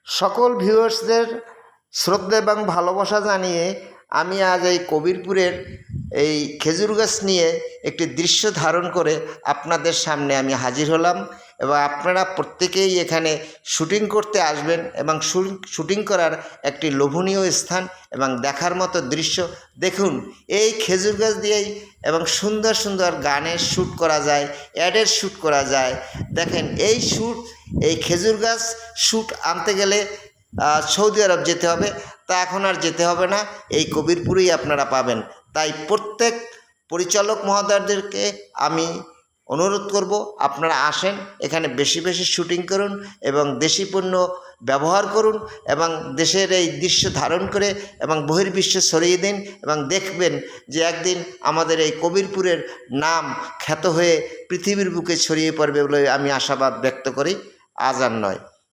সকল ভিউয়ার্সদের শ্রদ্ধা এবং ভালোবাসা জানিয়ে আমি আজ এই কবিরপুরের এই খেজুর গাছ নিয়ে একটি দৃশ্য ধারণ করে আপনাদের সামনে আমি হাজির হলাম এবং আপনারা প্রত্যেকেই এখানে শুটিং করতে আসবেন এবং শুটিং করার একটি লোভনীয় স্থান এবং দেখার মতো দৃশ্য দেখুন। এই খেজুর গাছ দিয়েই এবং সুন্দর সুন্দর গানের শ্যুট করা যায়, অ্যাডের শ্যুট করা যায়। দেখেন এই খেজুর গাছ শ্যুট আনতে গেলে সৌদি আরব যেতে হবে, তা এখন আর যেতে হবে না, এই কবিরপুরেই আপনারা পাবেন। তাই প্রত্যেক পরিচালক মহোদয়দেরকে আমি অনুরোধ করব, আপনারা আসেন, এখানে বেশি বেশি শুটিং করুন এবং দেশি পণ্য ব্যবহার করুন এবং দেশের এই দৃশ্য ধারণ করে এবং বহির্বিশ্বে ছড়িয়ে দিন এবং দেখবেন যে একদিন আমাদের এই কবিরপুরের নাম খ্যাত হয়ে পৃথিবীর বুকে ছড়িয়ে পড়বে বলে আমি আশাবাদ ব্যক্ত করি। আজ আর নয়।